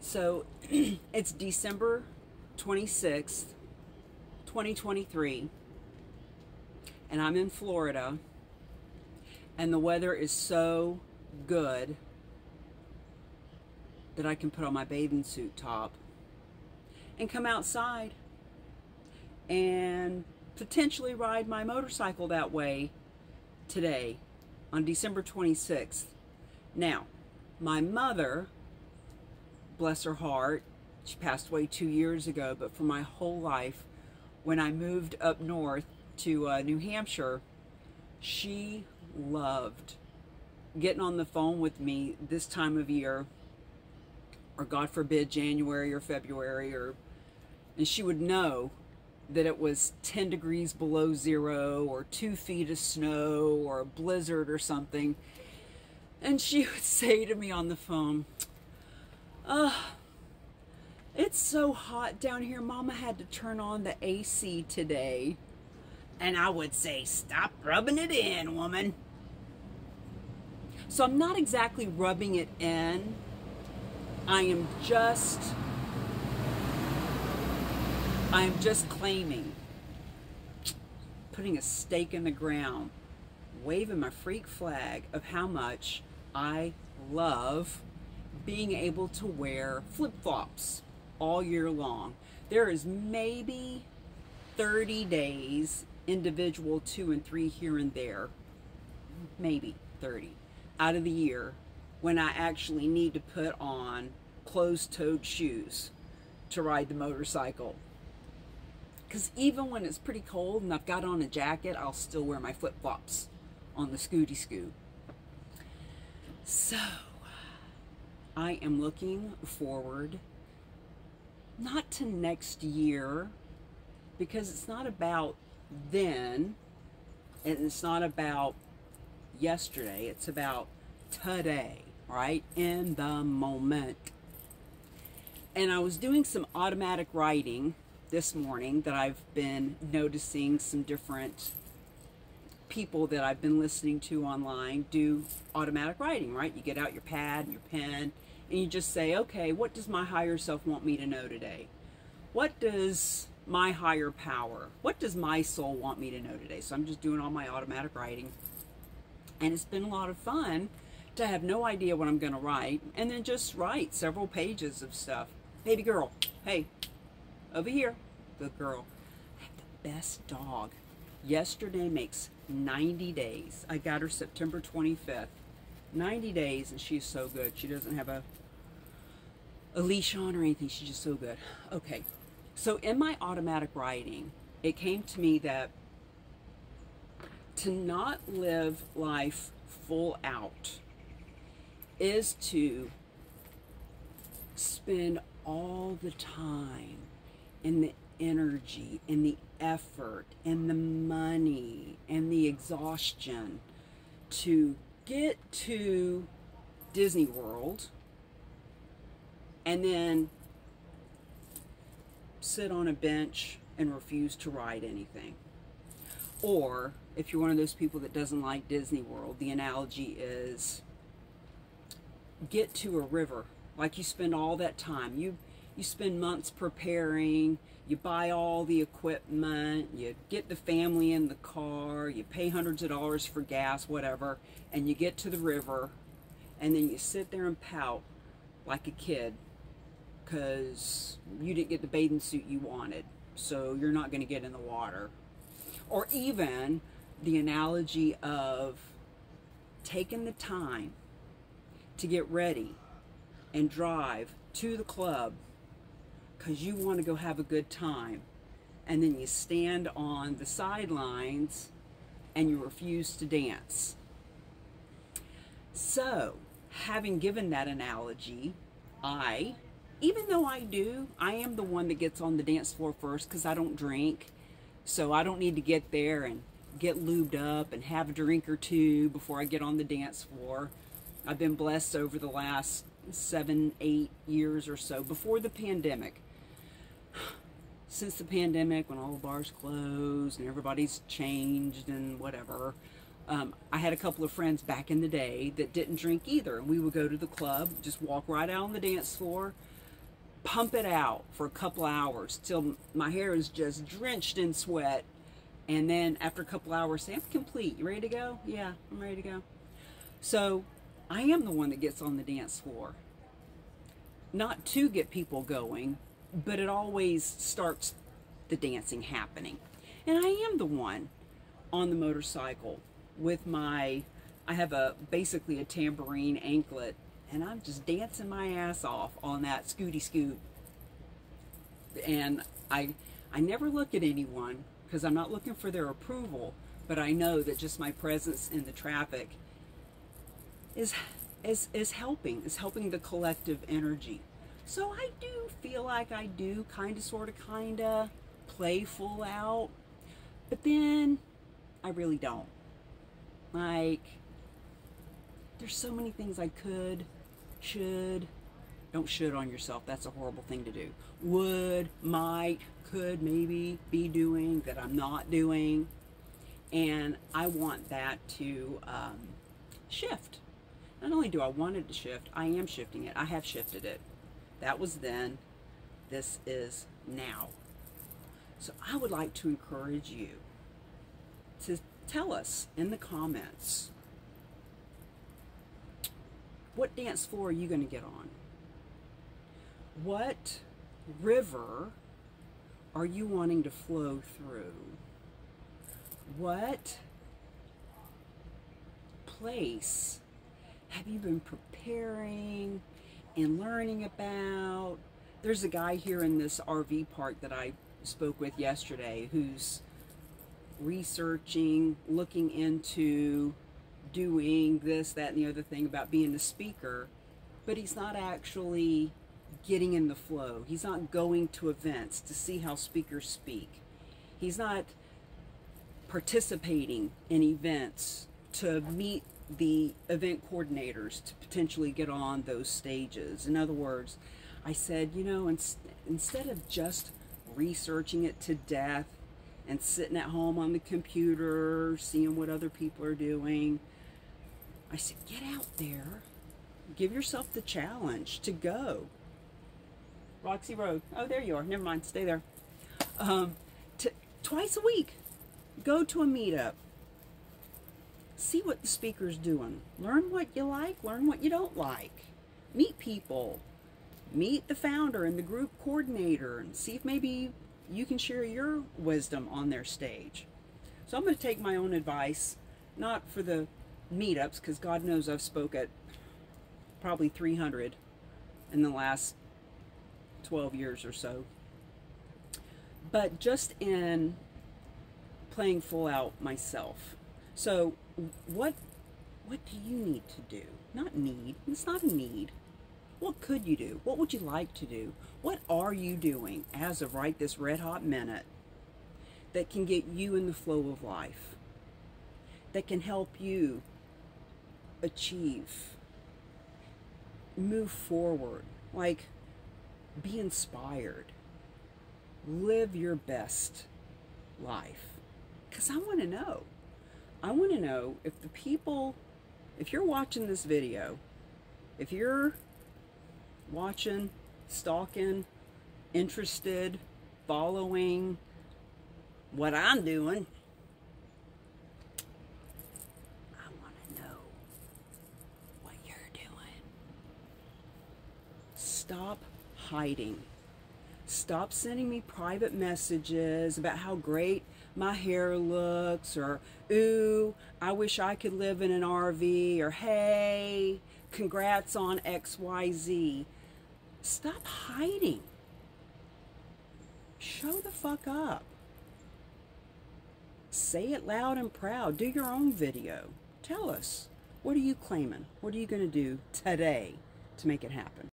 So it's December 26th, 2023, and I'm in Florida, and the weather is so good that I can put on my bathing suit top and come outside and potentially ride my motorcycle that way today on December 26th. Now, my mother, bless her heart, she passed away 2 years ago, but for my whole life, when I moved up north to New Hampshire, she loved getting on the phone with me this time of year, or God forbid, January or February, and she would know that it was 10 degrees below zero or 2 feet of snow or a blizzard or something. And she would say to me on the phone, it's so hot down here. Mama had to turn on the AC today. And I would say, stop rubbing it in, woman. So I'm not exactly rubbing it in. I am just claiming, putting a stake in the ground, waving my freak flag of how much I love being able to wear flip-flops all year long. There is maybe 30 days, individual 2 and 3 here and there, maybe 30 out of the year, when I actually need to put on closed-toed shoes to ride the motorcycle. Because even when it's pretty cold and I've got on a jacket, I'll still wear my flip-flops on the scooty scoot. So I am looking forward, not to next year, because it's not about then, and it's not about yesterday, it's about today, right? In the moment. And I was doing some automatic writing this morning that I've been noticing some different people that I've been listening to online do automatic writing, right? You get out your pad and your pen and you just say, okay, what does my higher self want me to know today? What does my higher power, what does my soul want me to know today? So I'm just doing all my automatic writing, and it's been a lot of fun to have no idea what I'm going to write and then just write several pages of stuff. Baby girl, hey, over here. Good girl. I have the best dog. Yesterday makes 90 days. I got her September 25th. 90 days, and she's so good. She doesn't have a leash on or anything. She's just so good. Okay, so in my automatic writing, it came to me that to not live life full out is to spend all the time and the energy and the effort and the money and the exhaustion to get to Disney World and then sit on a bench and refuse to ride anything. Or if you're one of those people that doesn't like Disney World, the analogy is get to a river. Like, you spend all that time, you spend months preparing, you buy all the equipment, you get the family in the car, you pay hundreds of dollars for gas, whatever, and you get to the river, and then you sit there and pout like a kid because you didn't get the bathing suit you wanted, so you're not going to get in the water. Or even the analogy of taking the time to get ready and drive to the club because you want to go have a good time, and then you stand on the sidelines and you refuse to dance. So, having given that analogy, even though I am the one that gets on the dance floor first because I don't drink, so I don't need to get there and get lubed up and have a drink or two before I get on the dance floor. I've been blessed over the last 7-8 years or so, before the pandemic. Since the pandemic, when all the bars closed and everybody's changed and whatever, I had a couple of friends back in the day that didn't drink either. And we would go to the club, just walk right out on the dance floor, pump it out for a couple hours till my hair is just drenched in sweat. And then after a couple hours, say, I'm complete. You ready to go? Yeah, I'm ready to go. So I am the one that gets on the dance floor. Not to get people going, but it always starts the dancing happening. And I am the one on the motorcycle with my, I have basically a tambourine anklet, and I'm just dancing my ass off on that scooty scoot. And I never look at anyone because I'm not looking for their approval, but I know that just my presence in the traffic is helping the collective energy. So I do feel like I do kind of play full out, but then I really don't. Like, there's so many things I could, should, don't should on yourself. That's a horrible thing to do. Would, might, could, maybe be doing that I'm not doing. And I want that to shift. Not only do I want it to shift, I am shifting it. I have shifted it. That was then. This is now. So I would like to encourage you to tell us in the comments, what dance floor are you going to get on? What river are you wanting to flow through? What place have you been preparing and learning about? There's a guy here in this RV park that I spoke with yesterday who's researching, looking into doing this, that, and the other thing about being a speaker, but he's not actually getting in the flow. He's not going to events to see how speakers speak. He's not participating in events to meet the event coordinators to potentially get on those stages. In other words, I said, you know, instead of just researching it to death and sitting at home on the computer, seeing what other people are doing, I said, get out there, give yourself the challenge to go. Roxy Road. Oh, there you are. Never mind. Stay there. Twice a week, go to a meetup. See what the speaker's doing. Learn what you like. Learn what you don't like. Meet people. Meet the founder and the group coordinator and see if maybe you can share your wisdom on their stage. So I'm going to take my own advice, not for the meetups, because God knows I've spoke at probably 300 in the last 12 years or so, but just in playing full out myself. So what do you need to do? Not need. It's not a need. What could you do? What would you like to do? What are you doing as of right this red hot minute that can get you in the flow of life, that can help you achieve, move forward, like be inspired, live your best life? Because I want to know. I want to know if the people, if you're watching this video, if you're watching, stalking, interested, following what I'm doing, I want to know what you're doing. Stop hiding. Stop sending me private messages about how great my hair looks, or ooh, I wish I could live in an RV, or hey, congrats on XYZ. Stop hiding. Show the fuck up. Say it loud and proud. Do your own video. Tell us, what are you claiming? What are you going to do today to make it happen?